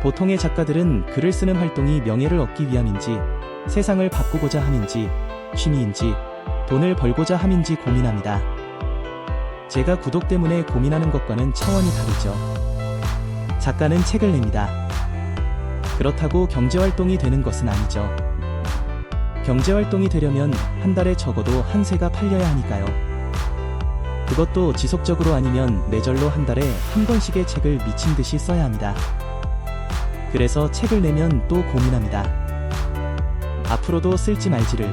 보통의 작가들은 글을 쓰는 활동이 명예를 얻기 위함인지, 세상을 바꾸고자 함인지, 취미인지, 돈을 벌고자 함인지 고민합니다. 제가 구독 때문에 고민하는 것과는 차원이 다르죠. 작가는 책을 냅니다. 그렇다고 경제활동이 되는 것은 아니죠. 경제활동이 되려면 한 달에 적어도 한 쇄가 팔려야 하니까요. 그것도 지속적으로 아니면 매절로 한 달에 한 권씩의 책을 미친 듯이 써야 합니다. 그래서 책을 내면 또 고민합니다. 앞으로도 쓸지 말지를.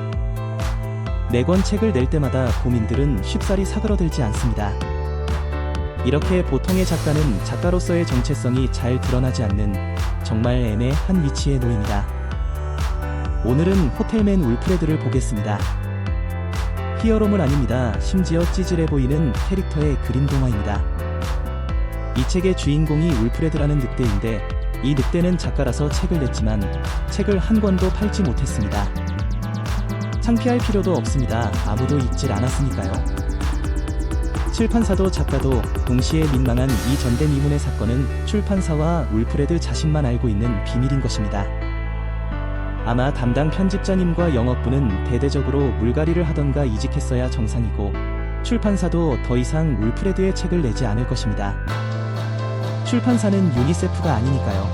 4권 책을 낼 때마다 고민들은 쉽사리 사그러들지 않습니다. 이렇게 보통의 작가는 작가로서의 정체성이 잘 드러나지 않는 정말 애매한 위치에 놓입니다. 오늘은 호텔맨 울프레드를 보겠습니다. 히어로물 아닙니다. 심지어 찌질해 보이는 캐릭터의 그림 동화입니다. 이 책의 주인공이 울프레드라는 늑대인데, 이 늑대는 작가라서 책을 냈지만 책을 한 권도 팔지 못했습니다. 창피할 필요도 없습니다. 아무도 읽질 않았으니까요. 출판사도 작가도 동시에 민망한 이 전대미문의 사건은 출판사와 울프레드 자신만 알고 있는 비밀인 것입니다. 아마 담당 편집자님과 영업부는 대대적으로 물갈이를 하던가 이직했어야 정상이고, 출판사도 더 이상 울프레드의 책을 내지 않을 것입니다. 출판사는 유니세프가 아니니까요.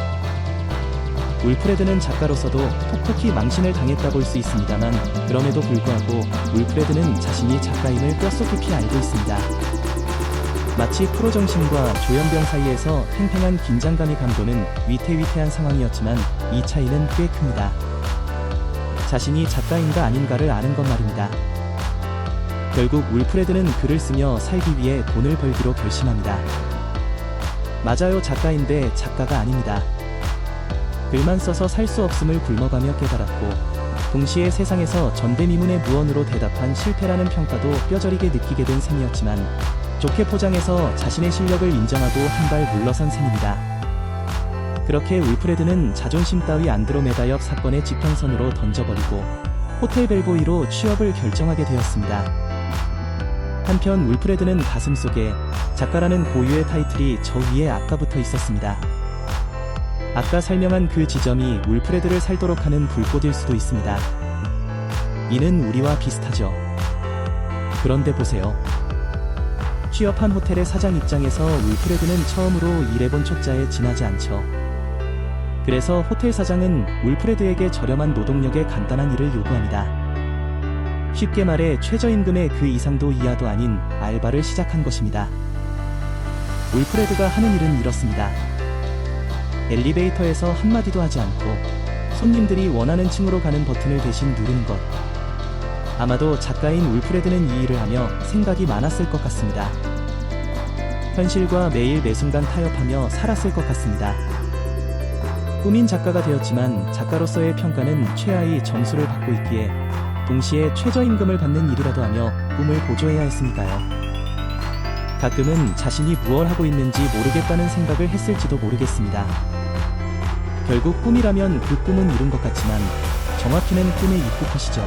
울프레드는 작가로서도 톡톡히 망신을 당했다 볼 수 있습니다만, 그럼에도 불구하고 울프레드는 자신이 작가임을 뼛속 깊이 알고 있습니다. 마치 프로정신과 조현병 사이에서 팽팽한 긴장감이 감도는 위태위태한 상황이었지만 이 차이는 꽤 큽니다. 자신이 작가인가 아닌가를 아는 것 말입니다. 결국 울프레드는 글을 쓰며 살기 위해 돈을 벌기로 결심합니다. 맞아요, 작가인데 작가가 아닙니다. 글만 써서 살 수 없음을 굶어가며 깨달았고, 동시에 세상에서 전대미문의 무언으로 대답한 실패라는 평가도 뼈저리게 느끼게 된 셈이었지만, 좋게 포장해서 자신의 실력을 인정하고 한 발 물러선 셈입니다. 그렇게 울프레드는 자존심 따위 안드로메다 역 사건의 지평선으로 던져버리고 호텔 벨보이로 취업을 결정하게 되었습니다. 한편 울프레드는 가슴속에 작가라는 고유의 타이틀이 저 위에 아까부터 있었습니다. 아까 설명한 그 지점이 울프레드를 살도록 하는 불꽃일 수도 있습니다. 이는 우리와 비슷하죠. 그런데 보세요. 취업한 호텔의 사장 입장에서 울프레드는 처음으로 일해본 초짜에 지나지 않죠. 그래서 호텔 사장은 울프레드에게 저렴한 노동력에 간단한 일을 요구합니다. 쉽게 말해 최저임금의 그 이상도 이하도 아닌 알바를 시작한 것입니다. 울프레드가 하는 일은 이렇습니다. 엘리베이터에서 한마디도 하지 않고 손님들이 원하는 층으로 가는 버튼을 대신 누르는 것. 아마도 작가인 울프레드는 이 일을 하며 생각이 많았을 것 같습니다. 현실과 매일 매 순간 타협하며 살았을 것 같습니다. 꿈인 작가가 되었지만 작가로서의 평가는 최하위 점수를 받고 있기에 동시에 최저임금을 받는 일이라도 하며 꿈을 보조해야 했으니까요. 가끔은 자신이 무엇을 하고 있는지 모르겠다는 생각을 했을지도 모르겠습니다. 결국 꿈이라면 그 꿈은 이룬 것 같지만 정확히는 꿈에 입국하시죠.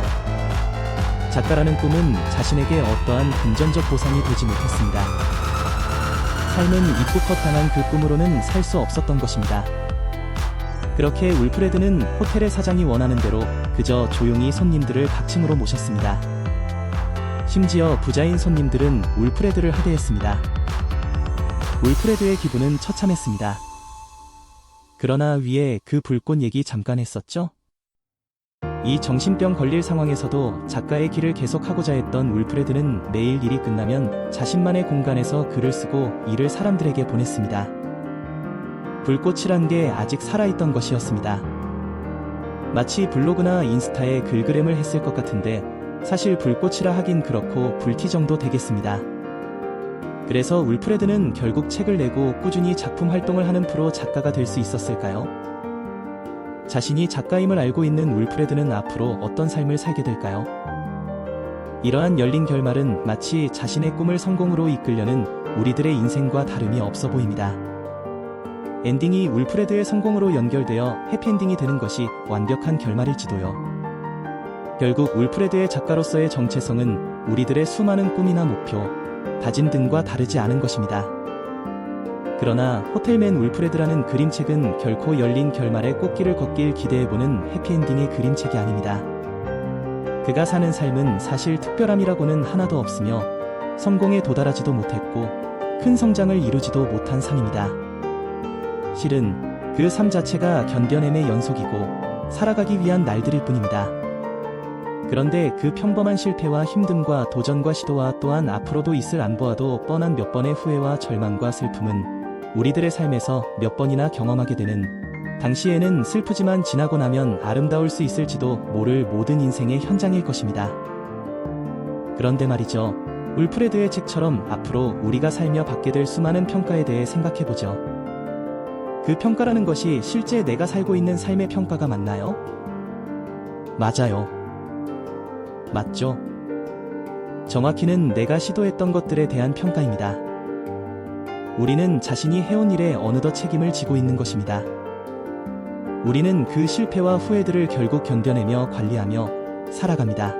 작가라는 꿈은 자신에게 어떠한 금전적 보상이 되지 못했습니다. 삶은 입국허탕한 그 꿈으로는 살 수 없었던 것입니다. 그렇게 울프레드는 호텔의 사장이 원하는 대로 그저 조용히 손님들을 각층으로 모셨습니다. 심지어 부자인 손님들은 울프레드를 하대했습니다. 울프레드의 기분은 처참했습니다. 그러나 위에 그 불꽃 얘기 잠깐 했었죠? 이 정신병 걸릴 상황에서도 작가의 길을 계속하고자 했던 울프레드는 매일 일이 끝나면 자신만의 공간에서 글을 쓰고 이를 사람들에게 보냈습니다. 불꽃이란 게 아직 살아있던 것이었습니다. 마치 블로그나 인스타에 글그램을 했을 것 같은데 사실 불꽃이라 하긴 그렇고 불티 정도 되겠습니다. 그래서 울프레드는 결국 책을 내고 꾸준히 작품 활동을 하는 프로 작가가 될 수 있었을까요? 자신이 작가임을 알고 있는 울프레드는 앞으로 어떤 삶을 살게 될까요? 이러한 열린 결말은 마치 자신의 꿈을 성공으로 이끌려는 우리들의 인생과 다름이 없어 보입니다. 엔딩이 울프레드의 성공으로 연결되어 해피엔딩이 되는 것이 완벽한 결말일지도요. 결국 울프레드의 작가로서의 정체성은 우리들의 수많은 꿈이나 목표, 다짐 등과 다르지 않은 것입니다. 그러나 호텔맨 울프레드라는 그림책은 결코 열린 결말의 꽃길을 걷길 기대해보는 해피엔딩의 그림책이 아닙니다. 그가 사는 삶은 사실 특별함이라고는 하나도 없으며 성공에 도달하지도 못했고 큰 성장을 이루지도 못한 삶입니다. 실은 그 삶 자체가 견뎌냄의 연속이고 살아가기 위한 날들일 뿐입니다. 그런데 그 평범한 실패와 힘듦과 도전과 시도와 또한 앞으로도 있을 안 보아도 뻔한 몇 번의 후회와 절망과 슬픔은 우리들의 삶에서 몇 번이나 경험하게 되는, 당시에는 슬프지만 지나고 나면 아름다울 수 있을지도 모를 모든 인생의 현장일 것입니다. 그런데 말이죠. 울프레드의 책처럼 앞으로 우리가 살며 받게 될 수많은 평가에 대해 생각해보죠. 그 평가라는 것이 실제 내가 살고 있는 삶의 평가가 맞나요? 맞아요. 맞죠? 정확히는 내가 시도했던 것들에 대한 평가입니다. 우리는 자신이 해온 일에 어느덧 책임을 지고 있는 것입니다. 우리는 그 실패와 후회들을 결국 견뎌내며 관리하며 살아갑니다.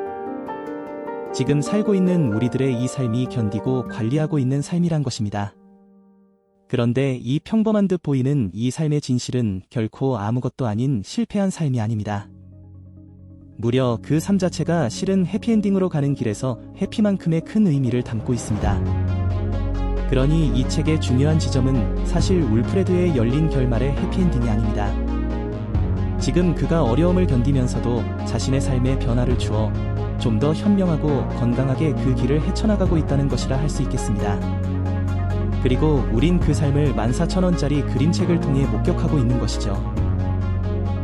지금 살고 있는 우리들의 이 삶이 견디고 관리하고 있는 삶이란 것입니다. 그런데 이 평범한 듯 보이는 이 삶의 진실은 결코 아무것도 아닌 실패한 삶이 아닙니다. 무려 그 삶 자체가 실은 해피엔딩으로 가는 길에서 해피만큼의 큰 의미를 담고 있습니다. 그러니 이 책의 중요한 지점은 사실 울프레드의 열린 결말의 해피엔딩이 아닙니다. 지금 그가 어려움을 견디면서도 자신의 삶에 변화를 주어 좀 더 현명하고 건강하게 그 길을 헤쳐나가고 있다는 것이라 할 수 있겠습니다. 그리고 우린 그 삶을 14,000원짜리 그림책을 통해 목격하고 있는 것이죠.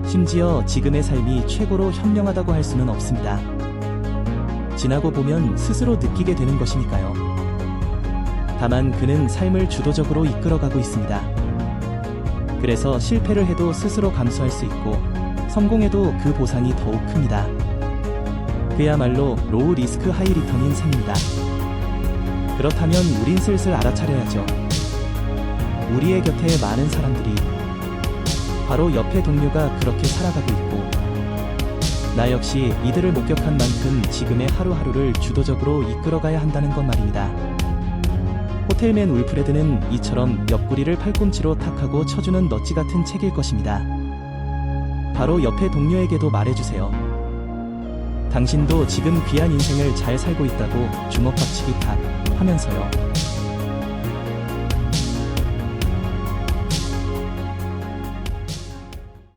심지어 지금의 삶이 최고로 현명하다고 할 수는 없습니다. 지나고 보면 스스로 느끼게 되는 것이니까요. 다만 그는 삶을 주도적으로 이끌어가고 있습니다. 그래서 실패를 해도 스스로 감수할 수 있고 성공해도 그 보상이 더욱 큽니다. 그야말로 로우 리스크 하이 리턴인 셈입니다. 그렇다면 우린 슬슬 알아차려야죠. 우리의 곁에 많은 사람들이 바로 옆의 동료가 그렇게 살아가고 있고, 나 역시 이들을 목격한 만큼 지금의 하루하루를 주도적으로 이끌어가야 한다는 것 말입니다. 호텔맨 울프레드는 이처럼 옆구리를 팔꿈치로 탁하고 쳐주는 넛지 같은 책일 것입니다. 바로 옆의 동료에게도 말해주세요. 당신도 지금 귀한 인생을 잘 살고 있다고 주먹밥치기 탓 하면서요.